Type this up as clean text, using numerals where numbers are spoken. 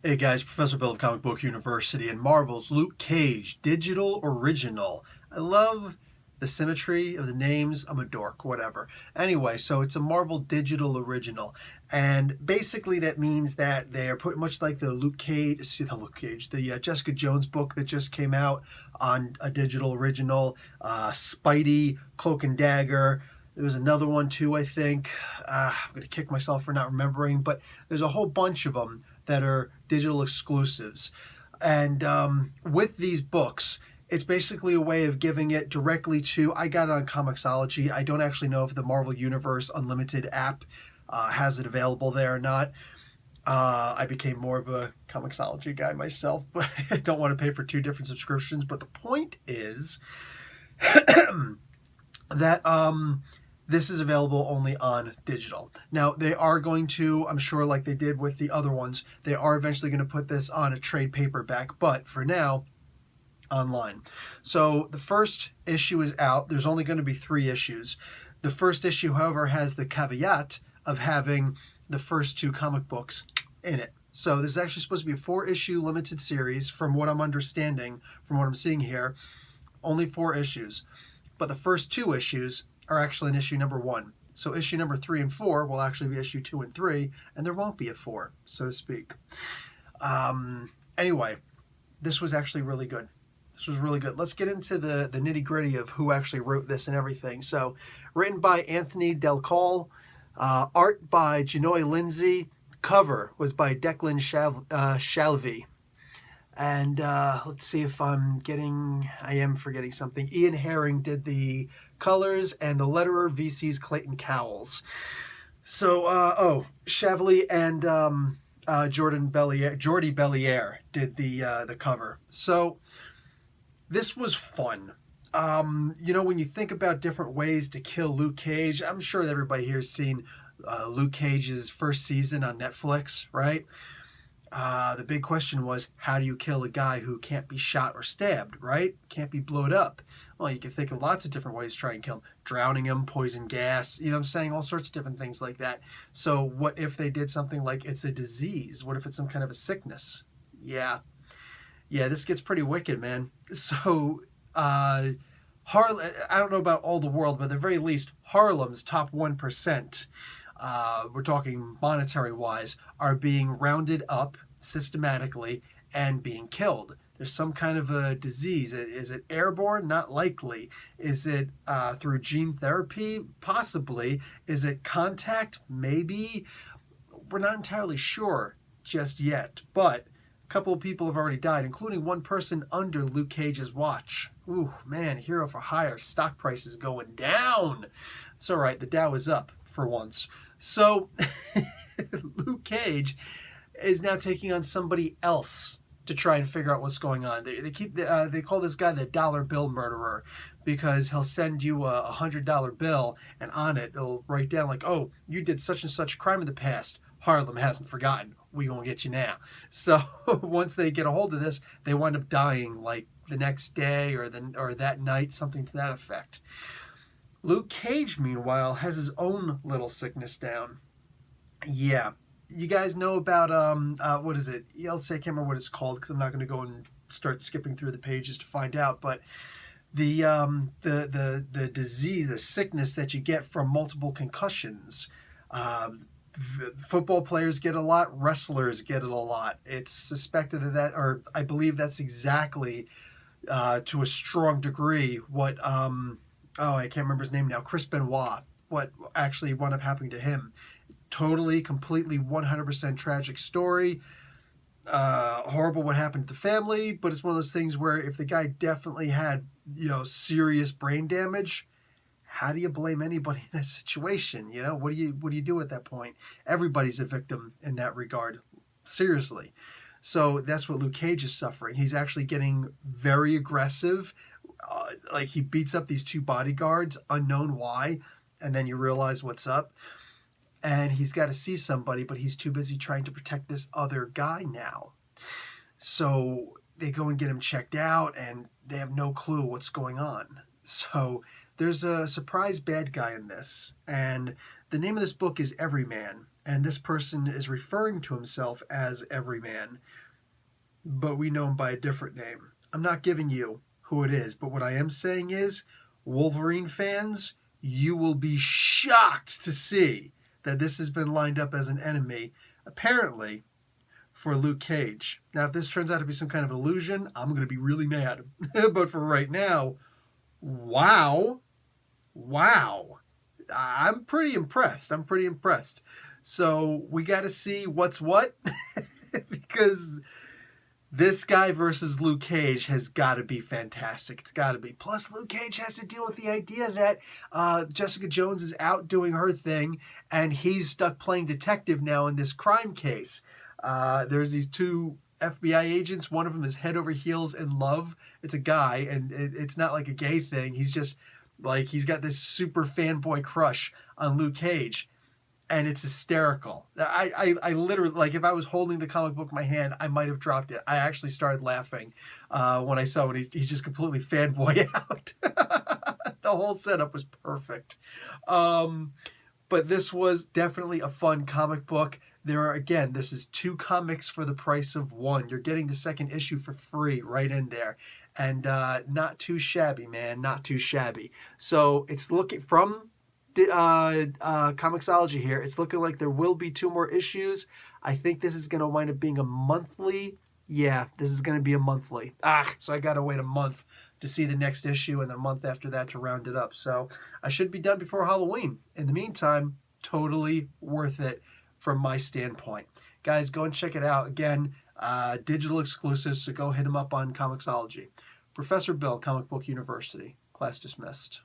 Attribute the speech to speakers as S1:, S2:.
S1: Hey guys, Professor Bill of Comic Book University and Marvel's Luke Cage, digital original. I love the symmetry of the names. I'm a dork, whatever. Anyway, so it's a Marvel digital original. And basically that means that they're pretty much like the Jessica Jones book that just came out on a digital original, Spidey, Cloak and Dagger. There was another one too, I think. I'm going to kick myself for not remembering, but there's a whole bunch of them that are digital exclusives. And with these books, it's basically a way of giving it directly to, I got it on Comixology. I don't actually know if the Marvel Universe Unlimited app has it available there or not. I became more of a Comixology guy myself, but I don't want to pay for two different subscriptions. But the point is that this is available only on digital. Now, they are going to, I'm sure like they did with the other ones, they are eventually going to put this on a trade paperback, but for now, online. So the first issue is out. There's only going to be 3 issues. The first issue, however, has the caveat of having the first 2 comic books in it. So this is actually supposed to be a 4-issue limited series, from what I'm understanding, from what I'm seeing here. Only 4 issues. But the first 2 issues are actually in issue number 1. So issue number 3 and 4 will actually be issue 2 and 3, and there won't be a 4, so to speak. Anyway, this was actually really good. This was really good. Let's get into the nitty-gritty of who actually wrote this and everything. So, written by Anthony Del Col, art by Jahnoy Lindsay, cover was by Declan Shalvey. And let's see if I am forgetting something. Ian Herring did the colors, and the letterer VC's Clayton Cowles. So, Shavely and Jordy Bellier did the cover. So, this was fun. When you think about different ways to kill Luke Cage, I'm sure that everybody here has seen Luke Cage's first season on Netflix, right? The big question was, how do you kill a guy who can't be shot or stabbed, right? Can't be blown up. Well, you can think of lots of different ways to try and kill him. Drowning him, poison gas, you know what I'm saying? All sorts of different things like that. So what if they did something like it's a disease? What if it's some kind of a sickness? Yeah, this gets pretty wicked, man. So, I don't know about all the world, but at the very least, Harlem's top 1%, we're talking monetary-wise, are being rounded up systematically and being killed. There's some kind of a disease. Is it airborne? Not likely. Is it through gene therapy? Possibly. Is it contact? Maybe. We're not entirely sure just yet, but couple of people have already died, including one person under Luke Cage's watch. Ooh, man, hero for hire. Stock prices going down. It's all right. The Dow is up for once. So Luke Cage is now taking on somebody else to try and figure out what's going on. They call this guy the dollar bill murderer, because he'll send you a $100 bill, and on it it'll write down like, oh, you did such and such crime in the past. Harlem hasn't forgotten. We gonna get you now. So once they get a hold of this, they wind up dying like the next day or that night, something to that effect. Luke Cage, meanwhile, has his own little sickness down. Yeah, you guys know about what is it? I'll say I can't remember what it's called because I'm not going to go and start skipping through the pages to find out. But the disease, the sickness that you get from multiple concussions. Football players get a lot, wrestlers get it a lot. It's suspected that, or I believe that's exactly to a strong degree what I can't remember his name now, Chris Benoit, what actually wound up happening to him. Totally, completely, 100% tragic story. Horrible what happened to the family, but it's one of those things where if the guy definitely had, serious brain damage, how do you blame anybody in that situation? What do you do at that point? Everybody's a victim in that regard. Seriously. So that's what Luke Cage is suffering. He's actually getting very aggressive. Like he beats up these 2 bodyguards, unknown why, and then you realize what's up. And he's got to see somebody, but he's too busy trying to protect this other guy now. So they go and get him checked out, and they have no clue what's going on. So there's a surprise bad guy in this, and the name of this book is Everyman. And this person is referring to himself as Everyman, but we know him by a different name. I'm not giving you who it is, but what I am saying is, Wolverine fans, you will be shocked to see that this has been lined up as an enemy, apparently, for Luke Cage. Now, if this turns out to be some kind of illusion, I'm going to be really mad. But for right now, wow. I'm pretty impressed. So we got to see what's what, because this guy versus Luke Cage has got to be fantastic. It's got to be. Plus, Luke Cage has to deal with the idea that Jessica Jones is out doing her thing, and he's stuck playing detective now in this crime case. There's these two FBI agents. One of them is head over heels in love. It's a guy, and it's not like a gay thing. He's just like, he's got this super fanboy crush on Luke Cage. And it's hysterical. I literally, like, if I was holding the comic book in my hand, I might have dropped it. I actually started laughing when I saw it. He's just completely fanboy out. The whole setup was perfect. But this was definitely a fun comic book. There are, again, this is 2 comics for the price of 1. You're getting the second issue for free right in there. And not too shabby, man. Not too shabby. So it's looking from Comixology here. It's looking like there will be 2 more issues. I think this is going to wind up being a monthly. Yeah, this is going to be a monthly. So I got to wait a month to see the next issue and a month after that to round it up. So I should be done before Halloween. In the meantime, totally worth it from my standpoint. Guys, go and check it out. Again, digital exclusives, so go hit them up on Comixology. Professor Bill, Comic Book University. Class dismissed.